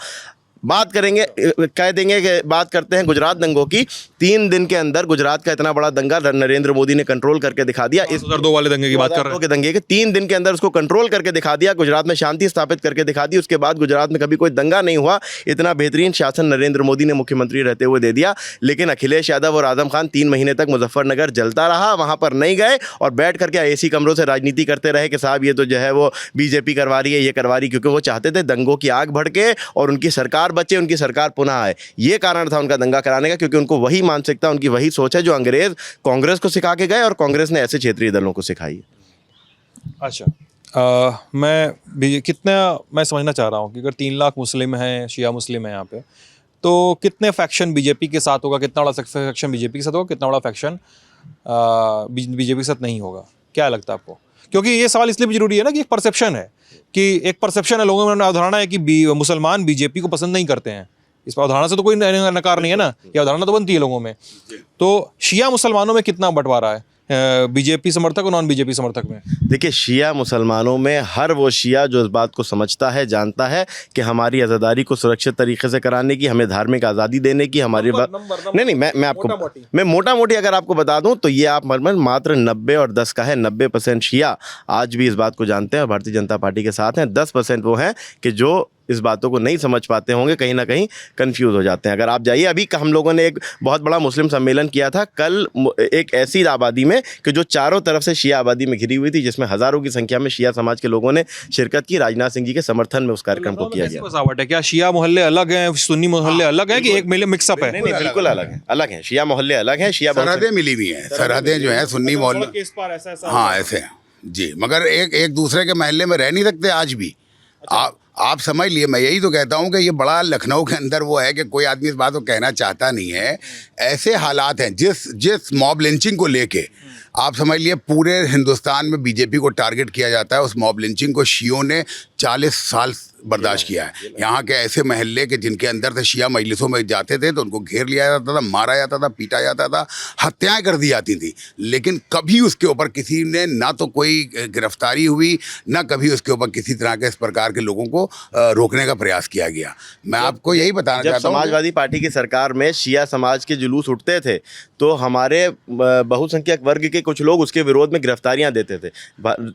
बात करेंगे, कह देंगे कि बात करते हैं गुजरात दंगों की। 3 दिन के अंदर गुजरात का इतना बड़ा दंगा नरेंद्र मोदी ने कंट्रोल करके दिखा दिया। इस 2002 वाले दंगे की बात कर रहे हैं, दंगे के 3 दिन के अंदर उसको कंट्रोल करके दिखा दिया, गुजरात में शांति स्थापित करके दिखा दी। उसके बाद गुजरात में कभी कोई दंगा नहीं हुआ। इतना बेहतरीन शासन नरेंद्र मोदी ने मुख्यमंत्री रहते हुए दे दिया। लेकिन अखिलेश यादव और आजम खान 3 महीने तक मुजफ्फरनगर जलता रहा, वहाँ पर नहीं गए और बैठ करके AC कमरों से राजनीति करते रहे कि साहब ये तो जो है वो बीजेपी करवा रही है, ये करवा रही, क्योंकि वो चाहते थे दंगों की आग भड़के और उनकी सरकार बचे, उनकी सरकार पुनः आए। ये कारण था उनका दंगा कराने का, क्योंकि उनको वही मानसिकता, उनकी वही सोच है जो अंग्रेज कांग्रेस को सिखा के गए और कांग्रेस ने ऐसे क्षेत्रीय दलों को सिखाई। अच्छा, मैं समझना चाह रहा हूँ कि अगर 3 लाख मुस्लिम हैं, शिया मुस्लिम हैं यहाँ पे, तो कितने फैक्शन बीजेपी के साथ होगा, कितना बड़ा फैक्शन बीजेपी के साथ होगा, कितना बड़ा फैक्शन बीजेपी के साथ नहीं होगा? क्या लगता है आपको? क्योंकि ये सवाल इसलिए भी जरूरी है ना कि एक परसेप्शन है, है लोगों में अवधारणा है कि मुसलमान बीजेपी को पसंद नहीं करते हैं। इस पर अवधारणा से तो कोई नकार नहीं है ना, ये अवधारणा तो बनती है लोगों में। तो शिया मुसलमानों में कितना बंटवारा है बीजेपी समर्थक और नॉन बीजेपी समर्थक में? देखिए, शिया मुसलमानों में हर वो शिया जो इस बात को समझता है, जानता है कि हमारी आज़ादारी को सुरक्षित तरीके से कराने की, हमें धार्मिक आज़ादी देने की, हमारी बात नहीं, मैं आपको मैं मोटा मोटी अगर आपको बता दूं तो ये आप मात्र 90 और 10 का है। 90% शिया आज भी इस बात को जानते हैं और भारतीय जनता पार्टी के साथ हैं। 10% वो हैं कि जो इस बातों को नहीं समझ पाते होंगे, कहीं ना कहीं कंफ्यूज हो जाते हैं। अगर आप जाइए, अभी हम लोगों ने एक बहुत बड़ा मुस्लिम सम्मेलन किया था कल एक ऐसी आबादी में कि जो चारों तरफ से शिया आबादी में घिरी हुई थी, जिसमें हज़ारों की संख्या में शिया समाज के लोगों ने शिरकत की। राजनाथ सिंह जी के समर्थन में उस कार्यक्रम को किया गया। बसावट है क्या? शिया मोहल्ले अलग हैं, सुन्नी मोहल्ले अलग हैं कि एक मिक्सअप है? नहीं, बिल्कुल अलग है, अलग है। शिया मोहल्ले अलग हैं, शिया सरहदें मिली हुई हैं, सरहदें जो है सुन्नी मोहल्ले, हाँ ऐसे हैं जी, मगर एक दूसरे के महल्ले में रह नहीं सकते आज भी। आप समझ लिए, मैं यही तो कहता हूँ कि ये बड़ा लखनऊ के अंदर वो है कि कोई आदमी इस बात को कहना चाहता नहीं है। ऐसे हालात हैं, जिस मॉब लिंचिंग को लेके आप समझ लिए पूरे हिंदुस्तान में बीजेपी को टारगेट किया जाता है। उस मॉब लिंचिंग को शियों ने 40 साल बर्दाश्त किया है। यहाँ के ऐसे महल्ले के जिनके अंदर से शिया मजलिसों में जाते थे तो उनको घेर लिया जाता था, मारा जाता था, पीटा जाता था, हत्याएं कर दी जाती थी, लेकिन कभी उसके ऊपर किसी ने ना तो कोई गिरफ्तारी हुई, ना कभी उसके ऊपर किसी तरह के इस प्रकार के लोगों को रोकने का प्रयास किया गया। मैं आपको यही बताना चाहता हूँ, समाजवादी पार्टी की सरकार में शिया समाज के जुलूस उठते थे तो हमारे बहुसंख्यक वर्ग के कुछ लोग उसके विरोध में गिरफ्तारियां देते थे।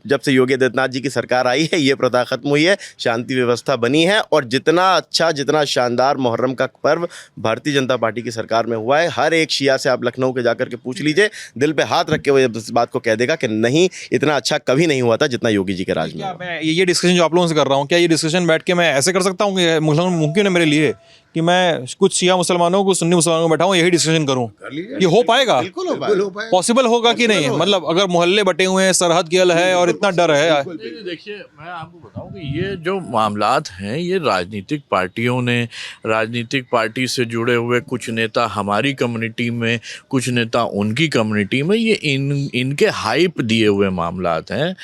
जब से योगी आदित्यनाथ जी की सरकार आई है, ये प्रथा खत्म हुई है, शांति व्यवस्था बनी है और जितना अच्छा, जितना शानदार मुहर्रम का पर्व भारतीय जनता पार्टी की सरकार में हुआ है, हर एक शिया से आप लखनऊ के जाकर के पूछ लीजिए, दिल पे हाथ रख के वो इस बात को कह देगा कि नहीं, इतना अच्छा कभी नहीं हुआ था जितना योगी जी के राज में। मैं ये डिस्कशन जो आप लोगों से कर रहा हूँ, क्या ये डिस्कशन बैठ के मैं ऐसे कर सकता हूँ कि मुमकिन है मेरे लिए कि मैं कुछ शिया मुसलमानों को सुन्नी मुसलमानों को बैठाऊं, यही डिस्कशन करूं? ये हो पाएगा? बिल्कुल हो पाएगा। पॉसिबल होगा कि नहीं? मतलब अगर मोहल्ले बटे हुए हैं, सरहद की है और इतना डर है। देखिए, मैं आपको बताऊं कि ये जो मामलात हैं, ये राजनीतिक पार्टियों ने, राजनीतिक पार्टी से जुड़े हुए कुछ नेता हमारी कम्युनिटी में, कुछ नेता उनकी कम्युनिटी में, ये इनके हाइप दिए हुए मामलात हैं।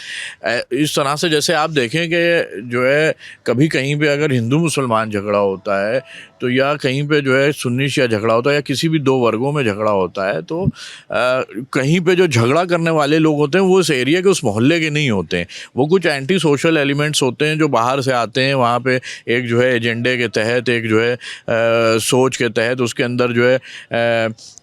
इस तरह से जैसे आप देखें कि जो है कभी कहीं पे अगर हिंदू मुसलमान झगड़ा होता है तो, या कहीं पे जो है सुन्नी शिया झगड़ा होता है, या किसी भी दो वर्गों में झगड़ा होता है, तो कहीं पे जो झगड़ा करने वाले लोग होते हैं वो उस एरिया के, उस मोहल्ले के नहीं होते हैं। वो कुछ एंटी सोशल एलिमेंट्स होते हैं जो बाहर से आते हैं। वहाँ पे एक जो है एजेंडे के तहत, एक जो है सोच के तहत, उसके अंदर जो है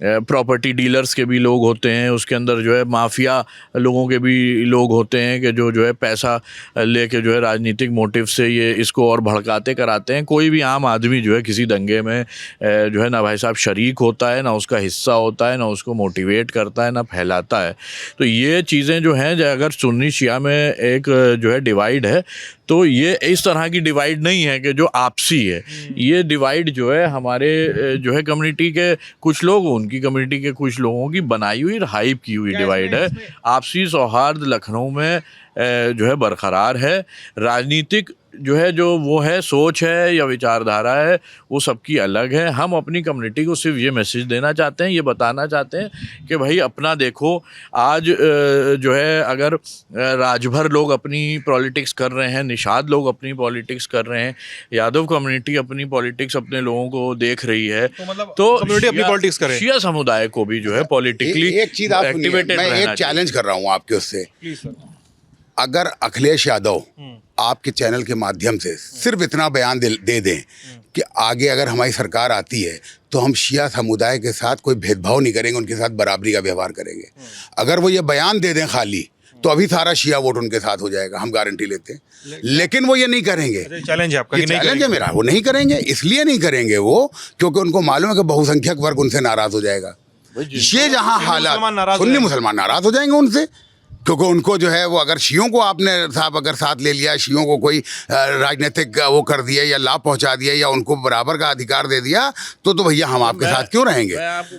प्रॉपर्टी डीलर्स के भी लोग होते हैं, उसके अंदर जो है माफिया लोगों के भी लोग होते हैं कि जो है पैसा लेके जो है राजनीतिक मोटिव से ये इसको और भड़काते कराते हैं। कोई भी आम आदमी जो है किसी दंगे में जो है ना भाई साहब शरीक होता है, ना उसका हिस्सा होता है, ना उसको मोटिवेट करता है, ना फैलाता है। तो ये चीज़ें जो हैं, अगर सुन्नी शिया में एक जो है डिवाइड है, तो ये इस तरह की डिवाइड नहीं है कि जो आपसी है। ये डिवाइड जो है हमारे जो है कम्युनिटी के कुछ लोग, उनकी कम्युनिटी के कुछ लोगों की बनाई हुई, हाइप की हुई डिवाइड है। आपसी सौहार्द लखनऊ में जो है बरकरार है। राजनीतिक जो है, जो वो है सोच है या विचारधारा है, वो सबकी अलग है। हम अपनी कम्युनिटी को सिर्फ ये मैसेज देना चाहते हैं, ये बताना चाहते हैं कि भाई अपना देखो। आज जो है अगर राजभर लोग अपनी पॉलिटिक्स कर रहे हैं, निषाद लोग अपनी पॉलिटिक्स कर रहे हैं, यादव कम्युनिटी अपनी पॉलिटिक्स अपने लोगों को देख रही है, तो कम्युनिटी अपनी पॉलिटिक्स करे। शिया समुदाय को भी जो है पॉलिटिकली एक चीज़ आप सुनिए, मैं एक चैलेंज कर रहा हूँ आपके उससे। अगर अखिलेश यादव आपके चैनल के माध्यम से सिर्फ इतना बयान दे दें कि आगे अगर हमारी सरकार आती है तो हम शिया समुदाय के साथ कोई भेदभाव नहीं करेंगे, उनके साथ बराबरी का व्यवहार करेंगे, अगर वो ये बयान दे दें खाली, तो अभी सारा शिया वोट उनके साथ हो जाएगा, हम गारंटी लेते हैं। लेकिन वो ये नहीं करेंगे। चैलेंज है आपका कि नहीं? चैलेंज है मेरा, वो नहीं करेंगे। इसलिए नहीं करेंगे वो क्योंकि उनको मालूम है कि बहुसंख्यक वर्ग उनसे नाराज हो जाएगा। ये जहाँ हालात, सुन्नी मुसलमान नाराज हो जाएंगे उनसे, क्योंकि उनको जो है वो, अगर शियों को आपने साहब अगर साथ ले लिया, शियों को कोई राजनीतिक वो कर दिया या लाभ पहुंचा दिया या उनको बराबर का अधिकार दे दिया, तो भैया हम आपके साथ क्यों रहेंगे?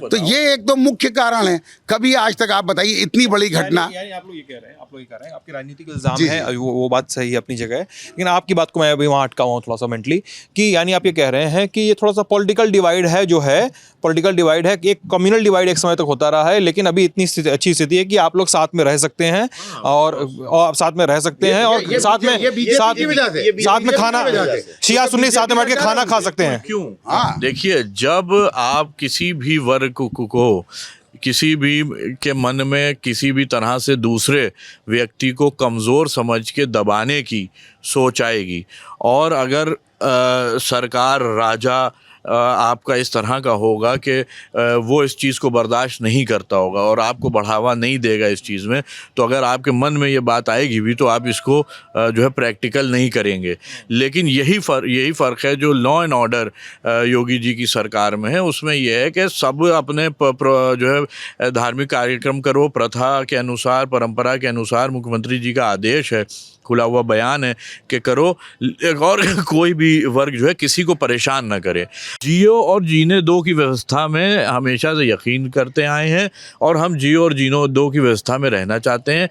तो ये एक तो मुख्य कारण है। कभी आज तक आप बताइए इतनी बड़ी घटना, यानी आप लोग ये कह रहे हैं, आपके राजनीतिक इल्जाम है, वो बात सही है अपनी जगह है, लेकिन आपकी बात को मैं अभी वहाँ अटका हुआ हूँ थोड़ा सा मेंटली, कि यानी आप ये कह रहे हैं कि ये थोड़ा सा पॉलिटिकल डिवाइड है, जो है पॉलिटिकल डिवाइड है, एक कम्युनल डिवाइड एक समय तक होता रहा है, लेकिन अभी इतनी अच्छी स्थिति है कि आप लोग साथ में रह सकते हैं और साथ में रह सकते हैं और साथ में खाना, शिया सुन्नी साथ में बैठ के खाना खा सकते हैं। क्यों? देखिए, जब आप किसी भी वर्ग को किसी भी के मन में किसी भी तरह से दूसरे व्यक्ति को कमज़ोर समझ के दबाने की सोच आएगी, और अगर सरकार राजा आपका इस तरह का होगा कि वो इस चीज़ को बर्दाश्त नहीं करता होगा और आपको बढ़ावा नहीं देगा इस चीज़ में, तो अगर आपके मन में ये बात आएगी भी तो आप इसको जो है प्रैक्टिकल नहीं करेंगे। लेकिन यही फ़र्क है जो law and order Yogi ji की सरकार में है, उसमें यह है कि सब अपने जो है धार्मिक कार्यक्रम करो, प्रथा के अनुसार, परंपरा के अनुसार, मुख्यमंत्री जी का आदेश है, खुला हुआ बयान है कि करो, और कोई भी वर्ग जो है किसी को परेशान न करे। जियो और जीने दो की व्यवस्था में हमेशा से यकीन करते आए हैं और हम जियो और जीनो दो की व्यवस्था में रहना चाहते हैं।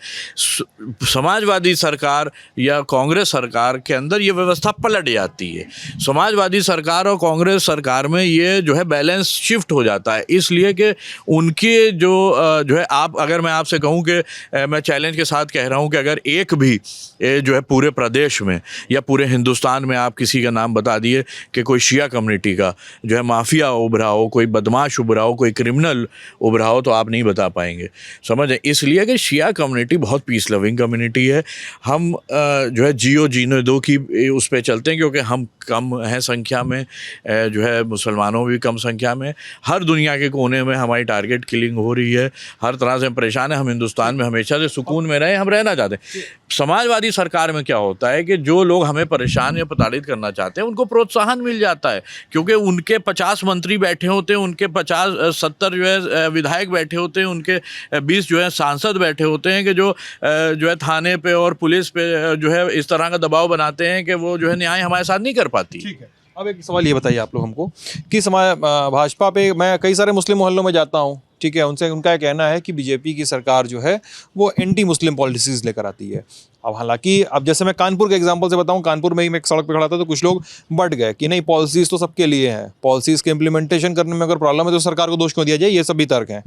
समाजवादी सरकार या कांग्रेस सरकार के अंदर ये व्यवस्था पलट जाती है। समाजवादी सरकार और कांग्रेस सरकार में ये जो है बैलेंस शिफ्ट हो जाता है, इसलिए कि उनके जो है अगर मैं आपसे कहूँ कि मैं चैलेंज के साथ कह रहा हूँ कि अगर एक भी जो है पूरे प्रदेश में या पूरे हिंदुस्तान में आप किसी का नाम बता दिए कि कोई शिया कम्युनिटी का जो है माफिया उभरा हो, कोई बदमाश उभरा हो, कोई क्रिमिनल उभरा हो, तो आप नहीं बता पाएंगे। समझे? इसलिए कि शिया कम्युनिटी बहुत पीस लविंग कम्युनिटी है। हम जो है जियो जीने दो की उस पर चलते हैं, क्योंकि हम कम हैं संख्या में, जो है मुसलमानों भी कम संख्या में, हर दुनिया के कोने में हमारी टारगेट किलिंग हो रही है, हर तरह से हम परेशान हैं। हम हिंदुस्तान में हमेशा से सुकून में रहे, हम रहना चाहते हैं। समाजवादी सरकार में क्या होता है कि जो लोग हमें परेशान या प्रताड़ित करना चाहते हैं उनको प्रोत्साहन मिल जाता है, क्योंकि उनके 50 मंत्री बैठे होते हैं, उनके 50-70 जो है विधायक बैठे होते हैं, उनके 20 जो है सांसद बैठे होते हैं कि जो है थाने पे और पुलिस पे जो है इस तरह का दबाव बनाते हैं कि वो जो है न्याय हमारे साथ नहीं कर पाती। ठीक है, अब एक सवाल ये बताइए आप लोग हमको कि भाजपा पे, मैं कई सारे मुस्लिम मोहल्लों में जाता हूँ, ठीक है, उनसे उनका ये कहना है कि बीजेपी की सरकार जो है वो एंटी मुस्लिम पॉलिसीज़ लेकर आती है। अब हालांकि अब जैसे मैं कानपुर के एग्जांपल से बताऊं, कानपुर में ही मैं एक सड़क पे खड़ा था तो कुछ लोग बढ़ गए कि नहीं, पॉलिसीज़ तो सबके लिए हैं, पॉलिसीज़ के इम्प्लीमेंटेशन करने में अगर प्रॉब्लम है तो सरकार को दोष क्यों दिया जाए, ये सभी तर्क हैं।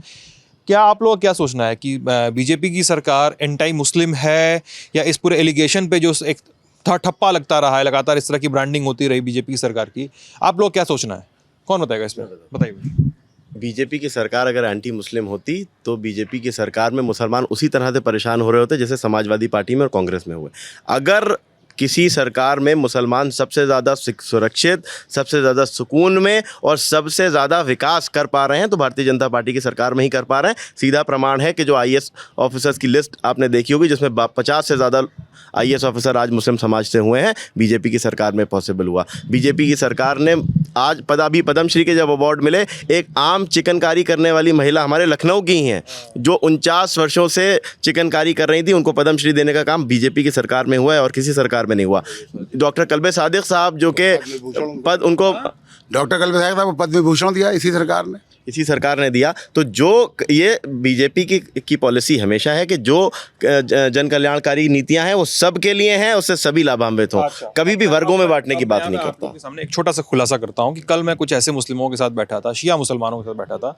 क्या आप लोग क्या सोचना है कि बीजेपी की सरकार एंटी मुस्लिम है, या इस पूरे एलिगेशन पे जो एक ठप्पा लगता रहा है, लगातार इस तरह की ब्रांडिंग होती रही बीजेपी की सरकार की, आप लोग क्या सोचना है? कौन बताएगा इस पर? बताइए। बीजेपी की सरकार अगर एंटी मुस्लिम होती तो बीजेपी की सरकार में मुसलमान उसी तरह से परेशान हो रहे होते जैसे समाजवादी पार्टी में और कांग्रेस में हुए। अगर किसी सरकार में मुसलमान सबसे ज़्यादा सुरक्षित, सबसे ज़्यादा सुकून में और सबसे ज़्यादा विकास कर पा रहे हैं तो भारतीय जनता पार्टी की सरकार में ही कर पा रहे हैं। सीधा प्रमाण है कि जो IAS ऑफिसर्स की लिस्ट आपने देखी होगी जिसमें 50 से ज़्यादा IAS ऑफिसर आज मुस्लिम समाज से हुए हैं, बीजेपी की सरकार में पॉसिबल हुआ। बीजेपी की सरकार ने आज पद्मश्री के जब अवार्ड मिले, एक आम चिकनकारी करने वाली महिला हमारे लखनऊ की हैं जो 49 वर्षों से चिकनकारी कर रही थी, उनको पद्मश्री देने का काम बीजेपी की सरकार में हुआ है और किसी सरकार में नहीं हुआ। डॉक्टर कल्बे सादिक साहब जो के पद उनको डॉक्टर कल्बे सादिक साहब को पद्म विभूषण दिया इसी सरकार ने दिया। तो जो ये बीजेपी की पॉलिसी हमेशा है कि जो जन कल्याणकारी नीतियां हैं वो सबके लिए हैं, उससे सभी लाभान्वित हों, कभी भी वर्गों में बांटने की बात नहीं करता। सामने एक छोटा सा खुलासा करता हूँ कि कल मैं कुछ ऐसे मुस्लिमों के साथ बैठा था, शिया मुसलमानों के साथ बैठा था,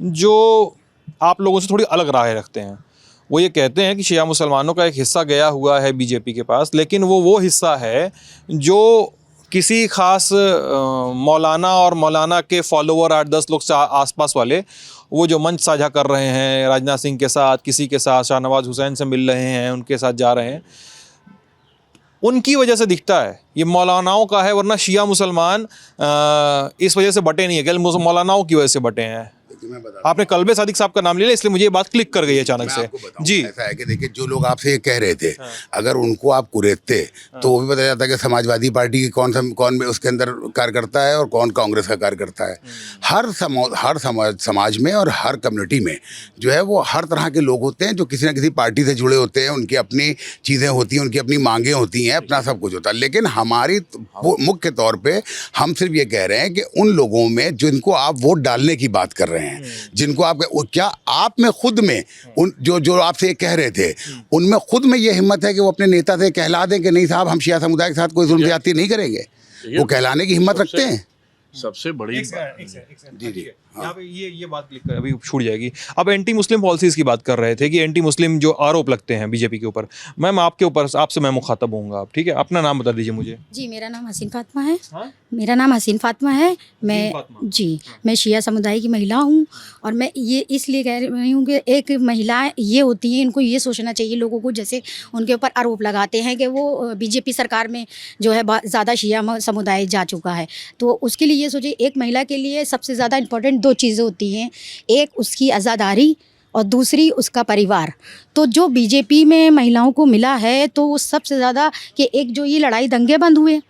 जो आप लोगों से थोड़ी अलग राय रखते हैं। वो ये कहते हैं कि शिया मुसलमानों का एक हिस्सा गया हुआ है बीजेपी के पास, लेकिन वो हिस्सा है जो किसी ख़ास मौलाना और मौलाना के फॉलोवर 8-10 लोग से आसपास वाले, वो जो मंच साझा कर रहे हैं राजनाथ सिंह के साथ, किसी के साथ शाहनवाज हुसैन से मिल रहे हैं, उनके साथ जा रहे हैं, उनकी वजह से दिखता है ये मौलानाओं का है, वरना शिया मुसलमान इस वजह से बटे नहीं है, केवल मौलानाओं की वजह से बटे हैं। आपने कल्बे सादिक साहब का नाम ले लिया, इसलिए मुझे ये बात क्लिक कर गई अचानक से। जी, ऐसा है कि देखिए, जो लोग आपसे ये कह रहे थे, अगर उनको आप कुरेदते तो वो भी पता जाता कि समाजवादी पार्टी की कौन उसके अंदर कार्यकर्ता है और कौन कांग्रेस का कार्यकर्ता है। हर समाज में और हर कम्युनिटी में जो है वो हर तरह के लोग होते हैं जो किसी न किसी पार्टी से जुड़े होते हैं, उनकी अपनी चीज़ें होती हैं, उनकी अपनी मांगें होती हैं, अपना सब कुछ होता है। लेकिन हमारी मुख्य तौर पर हम सिर्फ ये कह रहे हैं कि उन लोगों में जिनको आप वोट डालने की बात कर रहे हैं, जिनको आप क्या आप में खुद में उन जो आपसे ये कह रहे थे, उनमें खुद में ये हिम्मत है कि वो अपने नेता से कहला दें कि नहीं साहब, हम शिया समुदाय के साथ कोई जुल्म ज्यादती नहीं करेंगे? वो कहलाने की हिम्मत रखते हैं? सबसे बड़ी जी जी यहाँ पे ये बात क्लिक कर अभी छूट जाएगी। अब एंटी मुस्लिम पॉलिसीज की बात कर रहे थे कि एंटी मुस्लिम जो आरोप लगते हैं बीजेपी के ऊपर, मैम आपके ऊपर आपसे मैं मुखातब होऊंगा, आप ठीक है? अपना नाम बता दीजिए मुझे। जी, मेरा नाम हसीन फातिमा है। हाँ? मेरा नाम हसीन फातिमा है। मैं फातिमा। जी, मैं शिया समुदाय की महिला हूँ और मैं ये इसलिए कह रही हूँ कि एक महिला ये होती है, इनको ये सोचना चाहिए लोगों को, जैसे उनके ऊपर आरोप लगाते हैं कि वो बीजेपी सरकार में जो है ज़्यादा शिया समुदाय जा चुका है, तो उसके लिए ये सोचिए एक महिला के लिए सबसे ज़्यादा इम्पोर्टेंट दो चीज़ें होती हैं, एक उसकी आज़ादारी और दूसरी उसका परिवार। तो जो बीजेपी में महिलाओं को मिला है तो वो सबसे ज़्यादा कि एक जो ये लड़ाई दंगे बंद हुए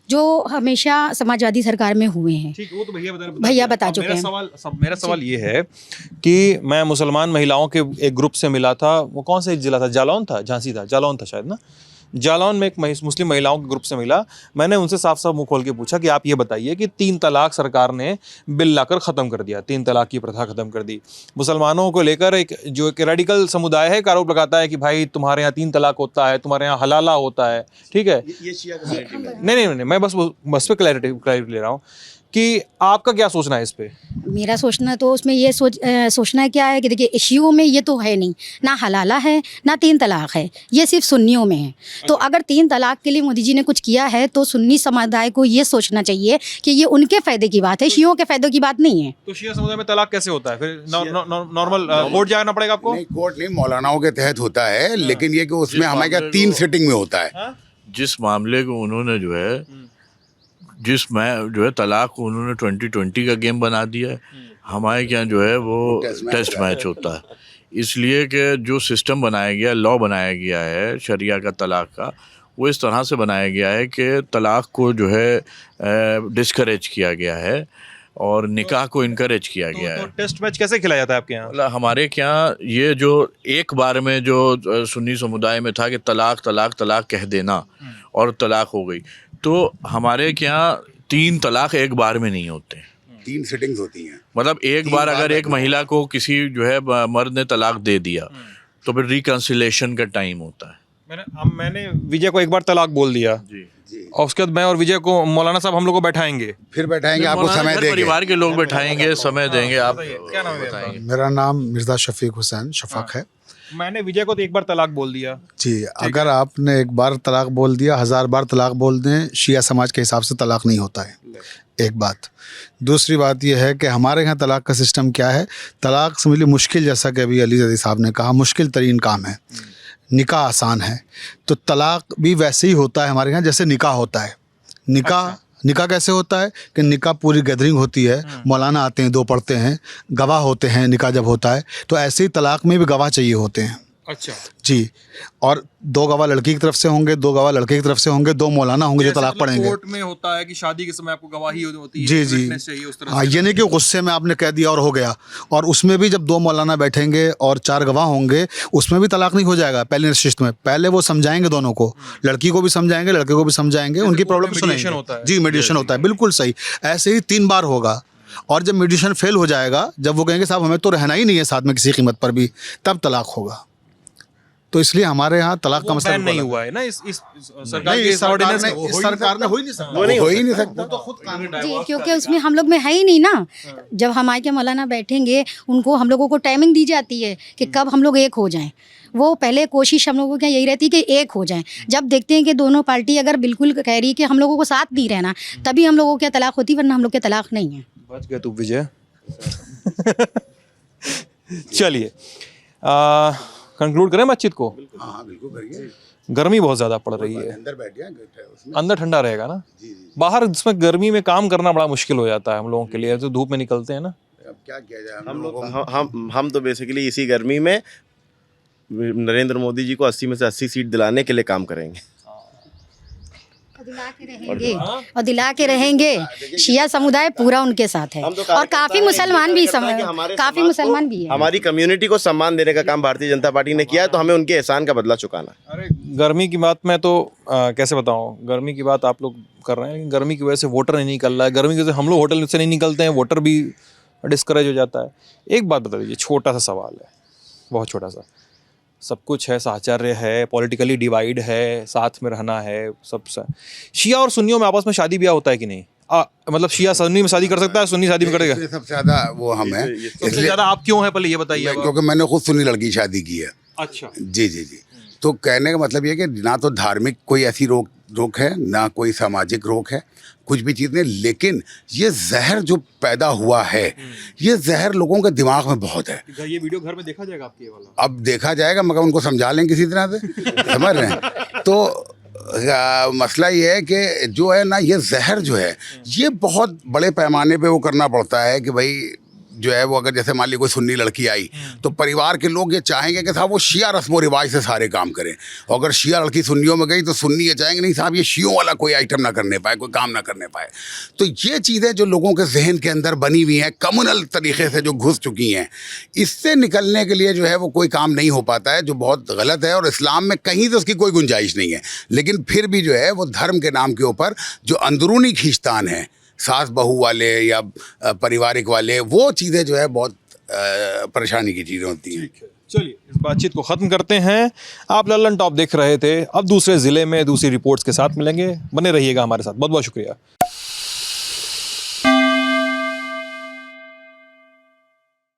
जो हमेशा समाजवादी सरकार में हुए हैं। ठीक, वो तो भैया बता चुके हैं। मेरा सवाल ये है कि मैं मुसलमान महिलाओं के एक ग्रुप से मिला था, वो कौन सा जिला था, जालौन था, झांसी था, जालौन था शायद ना, जालौन में एक मुस्लिम महिलाओं के ग्रुप से मिला। मैंने उनसे साफ साफ मुंह खोल के पूछा कि आप ये बताइए कि 3 तलाक सरकार ने बिल लाकर ख़त्म कर दिया, 3 तलाक की प्रथा ख़त्म कर दी। मुसलमानों को लेकर एक रेडिकल समुदाय है, आरोप लगाता है कि भाई तुम्हारे यहाँ 3 तलाक होता है, तुम्हारे यहाँ हलाला होता है, ठीक है? ये शिया कम्युनिटी में नहीं, मैं बस पे क्लैरिटी ले रहा हूँ कि आपका क्या सोचना है इस पे? मेरा सोचना तो उसमें ये सोचना क्या है कि देखिए शियों में ये तो है नहीं, ना हलाला है ना 3 तलाक है, ये सिर्फ सुन्नियों में है। तो अगर 3 तलाक के लिए मोदी जी ने कुछ किया है तो सुन्नी समुदाय को ये सोचना चाहिए कि ये उनके फ़ायदे की बात है, शियों के फ़ायदे की बात नहीं है। तो शिया समुदाय में तलाक कैसे होता है फिर? नॉर्मल कोर्ट जाना पड़ेगा आपको? नहीं, कोर्ट नहीं, मौलानाओं के तहत होता है, लेकिन ये कि उसमें हमारे क्या 3 सिटिंग में होता है। जिस मामले को उन्होंने जो है तलाक को उन्होंने 2020 का गेम बना दिया है। हमारे यहाँ जो है वो टेस्ट मैच होता है, इसलिए कि जो सिस्टम बनाया गया, लॉ बनाया गया है शरिया का तलाक का, वो इस तरह से बनाया गया है कि तलाक को जो है डिस्करेज किया गया है और निकाह को इनकरेज किया गया है। तो टेस्ट मैच कैसे खिलाया जाता है आपके यहाँ? मतलब हमारे यहाँ ये जो एक बार में जो सुन्नी समुदाय में था कि तलाक तलाक तलाक कह देना और तलाक हो गई, तो हमारे यहाँ 3 तलाक एक बार में नहीं होते, 3 सिटिंग्स होती हैं। मतलब एक बार अगर एक महिला को किसी जो है मर्द ने तलाक दे दिया तो फिर रिकंसिलेशन का टाइम होता है। मैंने विजय को एक बार तलाक बोल दिया जी और उसके बाद मैं और विजय को मौलाना साहब हम लोग को बैठाएंगे, फिर बैठाएंगे, आपको समय देंगे, परिवार के लोग बैठाएंगे, समय देंगे। आप क्या नाम है बताएंगे? मेरा नाम मिर्ज़ा शफीक हुसैन शफक है। मैंने विजय को तो एक बार तलाक बोल दिया जी, अगर आपने एक बार तलाक बोल दिया, 1000 बार तलाक बोल दें, शिया समाज के हिसाब से तलाक नहीं होता है, एक बात। दूसरी बात यह है कि हमारे यहाँ तलाक का सिस्टम क्या है, तलाक समझ लीजिए मुश्किल, जैसा कि अभी अली ज़ैदी साहब ने कहा, मुश्किल तरीन काम है, निकाह आसान है, तो तलाक भी वैसे ही होता है हमारे यहाँ जैसे निकाह होता है। निकाह कैसे होता है कि निकाह पूरी गैदरिंग होती है, मौलाना आते हैं, 2 पढ़ते हैं, गवाह होते हैं निकाह जब होता है, तो ऐसे ही तलाक में भी गवाह चाहिए होते हैं। अच्छा जी, और 2 गवाह लड़की की तरफ से होंगे, 2 गवाह लड़के की तरफ से होंगे, 2 मौलाना होंगे जो तलाक पढ़ेंगे। कोर्ट में होता है कि शादी के समय आपको गवाही होती है, जी जी, witness चाहिए उस तरह हाँ, से। ये नहीं कि गुस्से में आपने कह दिया और हो गया, और उसमें भी जब 2 मौलाना बैठेंगे और 4 गवाह होंगे, उसमें भी तलाक नहीं हो जाएगा पहले नशिस्त में। पहले वो समझाएंगे दोनों को, लड़की को भी समझाएंगे, लड़के को भी समझाएंगे, उनकी प्रॉब्लम mediation होता है। सुनेंगे। जी, मेडिएशन होता है, बिल्कुल सही। ऐसे ही 3 बार होगा, और जब मेडिएशन फेल हो जाएगा, जब वो कहेंगे साहब हमें तो रहना ही नहीं है साथ में किसी कीमत पर भी, तब तलाक होगा। तो इसलिए हमारे यहाँ तलाक का मसला बैन नहीं हुआ है ना इस सरकार नहीं, के इस सरकार ऑर्डिनेंस ने में। इस सरकार ने हो ही नहीं सकता, वो नहीं हो ही नहीं सकता। तो खुद कानून जी, क्योंकि उसमें हम लोग में है ही नहीं ना। जब हमारे के मौलाना बैठेंगे, उनको हम लोगों को टाइमिंग दी जाती है कि कब हम लोग एक हो जाएं। वो पहले कोशिश हम लोगों की यही रहती है कि एक हो जाएं। जब देखते हैं कि दोनों पार्टी अगर बिल्कुल कह रही है कि हम लोगों को साथ नहीं रहना, तभी हम लोगों के तलाक होती, वरना हम लोग के तलाक नहीं है। बच गया तू विजय। चलिए कंक्लूड करें बातचीत को? हाँ बिल्कुल करिए। गर्मी बहुत ज़्यादा पड़ रही है, अंदर बैठ गया उसमें। अंदर ठंडा रहेगा ना, बाहर जिसमें गर्मी में काम करना बड़ा मुश्किल हो जाता है हम लोगों के लिए, तो धूप में निकलते हैं ना। अब क्या किया जाए, हम लोग हम तो बेसिकली इसी गर्मी में नरेंद्र मोदी जी को 80 में से 80 सीट दिलाने के लिए काम करेंगे और दिला के रहेंगे। शिया समुदाय पूरा उनके साथ है, और काफ़ी मुसलमान भी काफ़ी मुसलमान भी है। हमारी कम्युनिटी को सम्मान देने का काम भारतीय जनता पार्टी ने किया है, तो हमें उनके एहसान का बदला चुकाना है। अरे गर्मी की बात मैं तो कैसे बताऊं, गर्मी की बात आप लोग कर रहे हैं, लेकिन गर्मी की वजह से वोटर नहीं निकल रहा है, गर्मी की वजह से हम लोग होटल से नहीं निकलते हैं, वोटर भी डिस्करेज हो जाता है। एक बात बता दीजिए, छोटा सा सवाल है, बहुत छोटा सा, सब कुछ है, साहचर्य है, पॉलिटिकली डिवाइड है, साथ में रहना है, सब शिया और सुन्नियों में आपस में शादी ब्याह होता है कि नहीं? मतलब शिया सुन्नी में शादी कर सकता है, सुन्नी शादी में करेगा? इसमें सबसे ज़्यादा वो हम हैं, सबसे ज़्यादा आप क्यों हैं, पहले ये बताइए अब आप। क्योंकि मैंने खुद सुन्नी लड़की की शादी की है। अच्छा। जी जी जी। तो कहने का मतलब ये है कि ना तो धार्मिक कोई ऐसी रोक है, ना कोई सामाजिक रोक है, कुछ भी चीज़ नहीं, लेकिन ये जहर जो पैदा हुआ है, ये जहर लोगों के दिमाग में बहुत है। ये वीडियो घर में देखा जाएगा आपके ये वाला? अब देखा जाएगा, मगर उनको समझा लेंगे किसी तरह से, समझ रहे हैं? तो मसला ये है कि जो है ना, ये जहर जो है, ये बहुत बड़े पैमाने पे वो करना पड़ता है कि भाई जो है वो, अगर जैसे मान ली कोई सुन्नी लड़की आई तो परिवार के लोग ये चाहेंगे कि साहब वो शिया रस्म रिवाज से सारे काम करें, और अगर शिया लड़की सुन्नियों में गई तो सुन्नी ये चाहेंगे नहीं साहब ये शियों वाला कोई आइटम ना करने पाए, कोई काम ना करने पाए। तो ये चीज़ें जो लोगों के जहन के अंदर बनी हुई हैं, कम्युनल तरीके से जो घुस चुकी हैं, इससे निकलने के लिए जो है वो कोई काम नहीं हो पाता है, जो बहुत गलत है। और इस्लाम में कहीं तो उसकी कोई गुंजाइश नहीं है, लेकिन फिर भी जो है वो धर्म के नाम के ऊपर जो अंदरूनी खींचतान है, सास बहू वाले या पारिवारिक वाले, वो चीज़ें जो है बहुत परेशानी की चीज़ें होती हैं। चलिए इस बातचीत को ख़त्म करते हैं। आप लल्लन टॉप देख रहे थे, अब दूसरे ज़िले में दूसरी रिपोर्ट्स के साथ मिलेंगे, बने रहिएगा हमारे साथ। बहुत बहुत शुक्रिया।